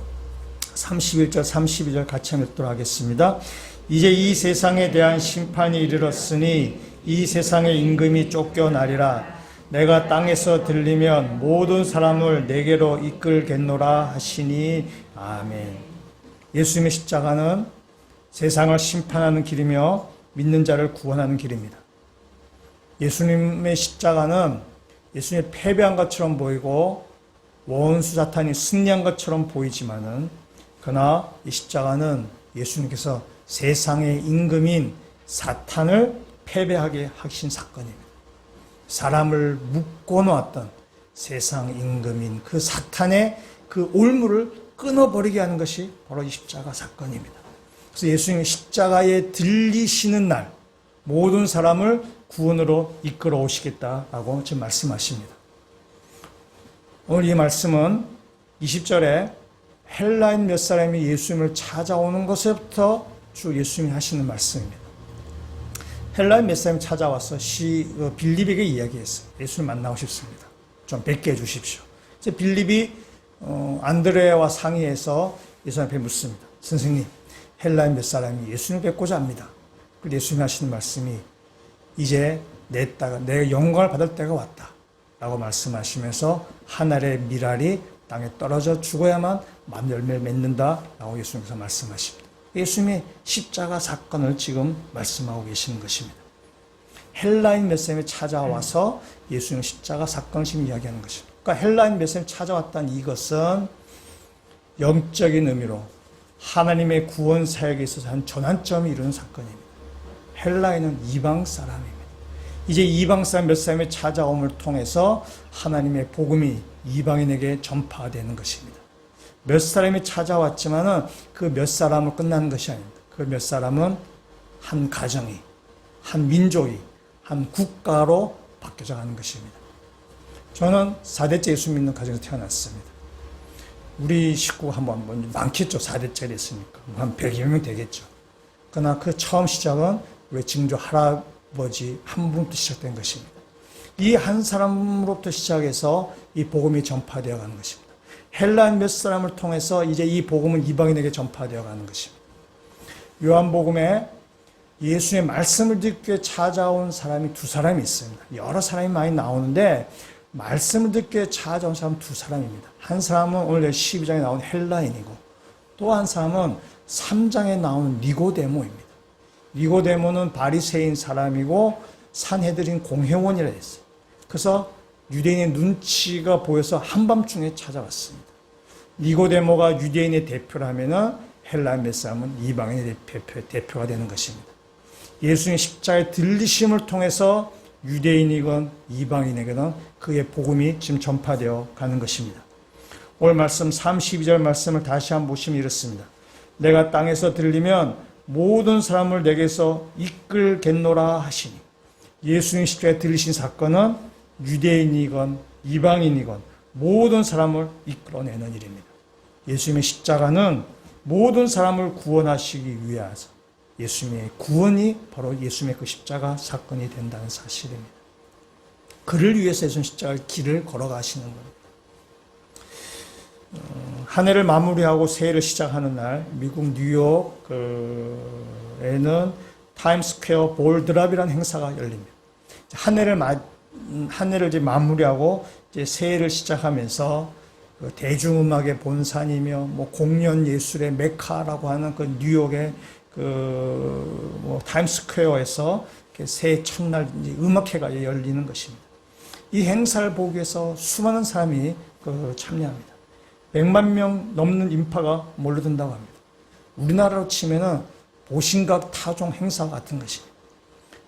31절 32절 같이 한번 읽도록 하겠습니다. 이제 이 세상에 대한 심판이 이르렀으니 이 세상의 임금이 쫓겨나리라. 내가 땅에서 들리면 모든 사람을 내게로 이끌겠노라 하시니 아멘. 예수님의 십자가는 세상을 심판하는 길이며 믿는 자를 구원하는 길입니다. 예수님의 십자가는 예수님이 패배한 것처럼 보이고 원수 사탄이 승리한 것처럼 보이지만은, 그러나 이 십자가는 예수님께서 세상의 임금인 사탄을 패배하게 하신 사건입니다. 사람을 묶어놓았던 세상 임금인 그 사탄의 그 올무를 끊어버리게 하는 것이 바로 이 십자가 사건입니다. 그래서 예수님이 십자가에 들리시는 날 모든 사람을 구원으로 이끌어 오시겠다라고 지금 말씀하십니다. 오늘 이 말씀은 20절에 헬라인 몇 사람이 예수님을 찾아오는 것부터 주 예수님이 하시는 말씀입니다. 헬라인 몇 사람이 찾아와서 빌립에게 이야기했어요. 예수님 만나고 싶습니다. 좀 뵙게 해주십시오. 이제 빌립이 안드레와 상의해서 예수님 앞에 묻습니다. 선생님, 헬라인 몇 사람이 예수님을 뵙고자 합니다. 그리고 예수님이 하시는 말씀이 이제 내 영광을 받을 때가 왔다 라고 말씀하시면서 하늘의 밀알이 땅에 떨어져 죽어야만 만열매를 맺는다 라고 예수님께서 말씀하십니다. 예수님이 십자가 사건을 지금 말씀하고 계시는 것입니다. 헬라인 몇 사람이 찾아와서 예수님의 십자가 사건을 지금 이야기하는 것입니다. 그러니까 헬라인 몇 사람이 찾아왔다는 이것은 영적인 의미로 하나님의 구원 사역에 있어서 한 전환점이 이루는 사건입니다. 헬라인은 이방 사람입니다. 이제 이방 사람 몇 사람의 찾아옴을 통해서 하나님의 복음이 이방인에게 전파되는 것입니다. 몇 사람이 찾아왔지만은 그 몇 사람으로 끝나는 것이 아닙니다. 그 몇 사람은 한 가정이, 한 민족이, 한 국가로 바뀌어져 가는 것입니다. 저는 4대째 예수 믿는 가정에서 태어났습니다. 우리 식구가 한번 많겠죠. 4대째를 했으니까. 한 100여 명 되겠죠. 그러나 그 처음 시작은 우리 증조 할아버지 한 분부터 시작된 것입니다. 이 한 사람으로부터 시작해서 이 복음이 전파되어 가는 것입니다. 헬라인 몇 사람을 통해서 이제 이 복음은 이방인에게 전파되어 가는 것입니다. 요한복음에 예수의 말씀을 듣기 위해 찾아온 사람이 두 사람이 있습니다. 여러 사람이 많이 나오는데 말씀을 듣게 찾아온 사람 두 사람입니다. 한 사람은 오늘 12장에 나온 헬라인이고 또 한 사람은 3장에 나온 니고데모입니다. 니고데모는 바리새인 사람이고 산헤드린 공회원이라 했어요. 그래서 유대인의 눈치가 보여서 한밤중에 찾아왔습니다. 니고데모가 유대인의 대표라면 헬라인 몇 사람은 이방인의 대표가 되는 것입니다. 예수님의 십자가의 들리심을 통해서 유대인이건 이방인에게는 그의 복음이 지금 전파되어 가는 것입니다. 오늘 말씀 32절 말씀을 다시 한번 보시면 이렇습니다. 내가 땅에서 들리면 모든 사람을 내게서 이끌겠노라 하시니, 예수님 십자가에 들리신 사건은 유대인이건 이방인이건 모든 사람을 이끌어내는 일입니다. 예수님의 십자가는 모든 사람을 구원하시기 위해서 예수님의 구원이 바로 예수님의 그 십자가 사건이 된다는 사실입니다. 그를 위해서 예수님 십자가 길을 걸어가시는 겁니다. 한 해를 마무리하고 새해를 시작하는 날 미국 뉴욕에는 타임스퀘어 볼드랍이라는 행사가 열립니다. 한 해를 이제 마무리하고 이제 새해를 시작하면서 그 대중음악의 본산이며 뭐 공연 예술의 메카라고 하는 그 뉴욕의 그 타임스퀘어에서 새해 첫날 음악회가 열리는 것입니다. 이 행사를 보기 위해서 수많은 사람이 참여합니다. 100만 명 넘는 인파가 몰려든다고 합니다. 우리나라로 치면은 보신각 타종 행사 같은 것입니다.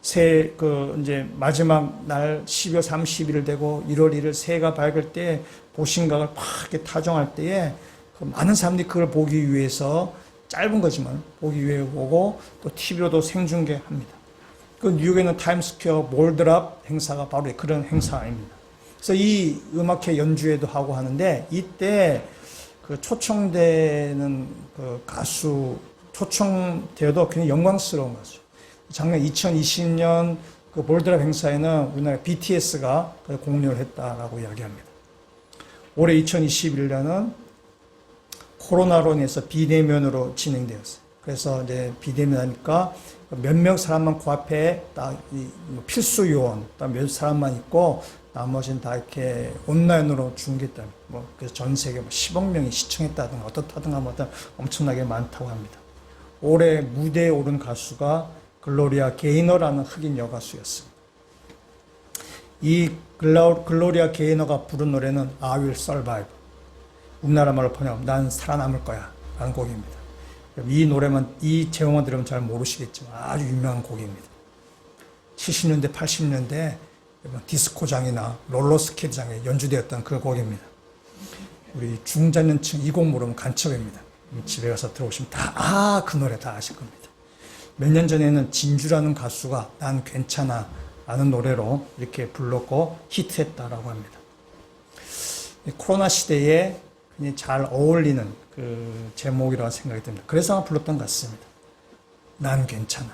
새해 이제 마지막 날 12월 30일 되고 1월 1일 새해가 밝을 때 보신각을 막 이렇게 타종할 때에 많은 사람들이 그걸 보기 위해서 짧은 거지만 보기 위해 오고 또 TV로도 생중계합니다. 그 뉴욕에는 타임스퀘어 볼드랍 행사가 바로 그런 행사입니다. 그래서 이 음악회 연주회도 하고 하는데 이때 그 초청되는 그 가수 초청되어도 굉장히 영광스러운 가수. 작년 2020년 그 볼드랍 행사에는 우리나라 BTS가 공연을 했다라고 이야기합니다. 올해 2021년은 코로나로 인해서 비대면으로 진행되었어요. 그래서 이제 비대면 하니까 몇 명 사람만 그 앞에 딱 필수 요원, 딱 몇 사람만 있고 나머지는 다 이렇게 온라인으로 중계했다. 그래서 전 세계 10억 명이 시청했다든가 어떻다든가 엄청나게 많다고 합니다. 올해 무대에 오른 가수가 글로리아 게이너라는 흑인 여가수였습니다. 이 글로리아 게이너가 부른 노래는 I Will Survive. 우리나라 말로 번역하면 난 살아남을 거야 라는 곡입니다. 이 노래만, 이 제목만 들으면 잘 모르시겠지만 아주 유명한 곡입니다. 70년대, 80년대 디스코장이나 롤러스케이트장에 연주되었던 그 곡입니다. 우리 중장년층 이 곡 모르면 간첩입니다. 집에 가서 들어오시면 그 노래 다 아실 겁니다. 몇 년 전에는 진주라는 가수가 난 괜찮아 라는 노래로 이렇게 불렀고 히트했다라고 합니다. 코로나 시대에 잘 어울리는 그 제목이라고 생각이 듭니다. 그래서 불렀던 것 같습니다. 난 괜찮아.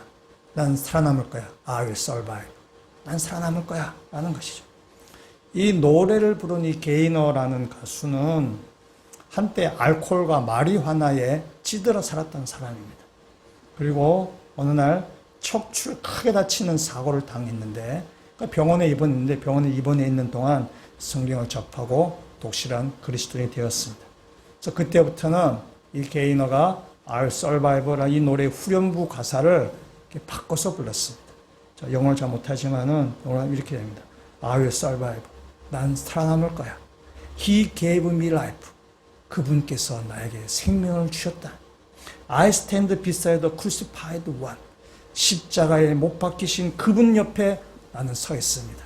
난 살아남을 거야. I will survive. 난 살아남을 거야. 라는 것이죠. 이 노래를 부른 이 게이너라는 가수는 한때 알코올과 마리화나에 찌들어 살았던 사람입니다. 그리고 어느 날 척추를 크게 다치는 사고를 당했는데 병원에 입원했는데 병원에 입원해 있는 동안 성경을 접하고 독실한 그리스도인이 되었습니다. 그래서 그때부터는 이 게이너가 I'll Survive라는 이 노래의 후렴부 가사를 이렇게 바꿔서 불렀습니다. 영어를 잘 못하지만은 영어는 이렇게 됩니다. I will survive. 난 살아남을 거야. He gave me life. 그분께서 나에게 생명을 주셨다. I stand beside the crucified one. 십자가에 못 박히신 그분 옆에 나는 서 있습니다.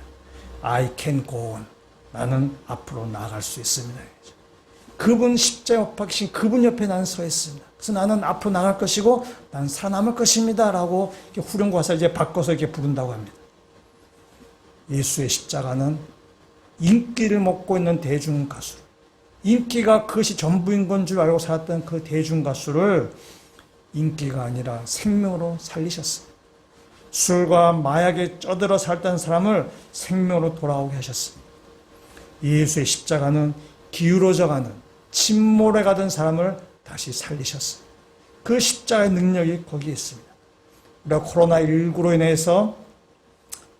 I can go on. 나는 앞으로 나아갈 수 있습니다. 그분 십자가에 못 박히신 그분 옆에 나는 서 있습니다. 그래서 나는 앞으로 나갈 것이고 나는 살아남을 것입니다. 라고 후렴 가사를 이제 바꿔서 이렇게 부른다고 합니다. 예수의 십자가는 인기를 먹고 있는 대중 가수, 인기가 그것이 전부인 건 줄 알고 살았던 그 대중 가수를 인기가 아니라 생명으로 살리셨습니다. 술과 마약에 쩌들어 살던 사람을 생명으로 돌아오게 하셨습니다. 예수의 십자가는 기울어져가는 침몰해 가던 사람을 다시 살리셨습니다. 그 십자가의 능력이 거기에 있습니다. 우리가 코로나19로 인해서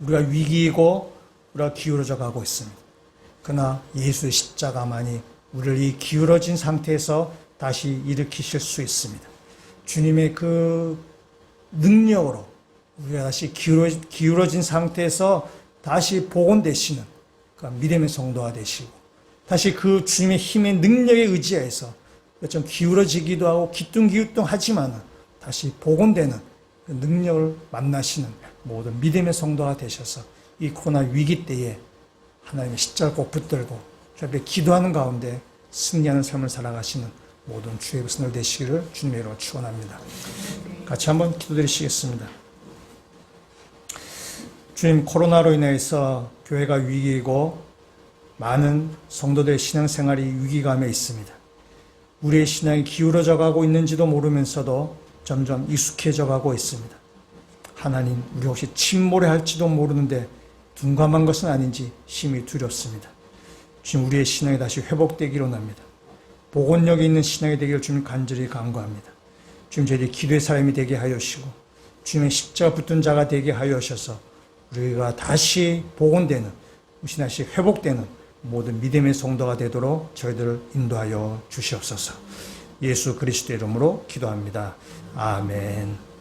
우리가 위기이고 우리가 기울어져 가고 있습니다. 그러나 예수의 십자가만이 우리를 이 기울어진 상태에서 다시 일으키실 수 있습니다. 주님의 그 능력으로 우리가 다시 기울어진 상태에서 다시 복원되시는 그 믿음의 성도가 되시고, 다시 그 주님의 힘의 능력에 의지해서 좀 기울어지기도 하고 기뚱기뚱하지만 다시 복원되는 그 능력을 만나시는 모든 믿음의 성도가 되셔서 이 코로나 위기 때에 하나님의 십자가 꼭 붙들고 저렇게 기도하는 가운데 승리하는 삶을 살아가시는 모든 주의 백성들 되시기를 주님의 이름으로 축원합니다. 같이 한번 기도드리시겠습니다. 주님, 코로나로 인해서 교회가 위기이고 많은 성도들의 신앙생활이 위기감에 있습니다. 우리의 신앙이 기울어져 가고 있는지도 모르면서도 점점 익숙해져 가고 있습니다. 하나님, 우리 혹시 침몰해 할지도 모르는데 둔감한 것은 아닌지 심히 두렵습니다. 주님, 우리의 신앙이 다시 회복되기를 원합니다. 복원력이 있는 신앙이 되기를 주님 간절히 간구합니다. 주님, 저희들이 기도의 사람이 되게 하여 주시고 주님의 십자가 붙든 자가 되게 하여 주셔서 우리가 다시 복원되는, 다시 회복되는 모든 믿음의 성도가 되도록 저희들을 인도하여 주시옵소서. 예수 그리스도의 이름으로 기도합니다. 아멘.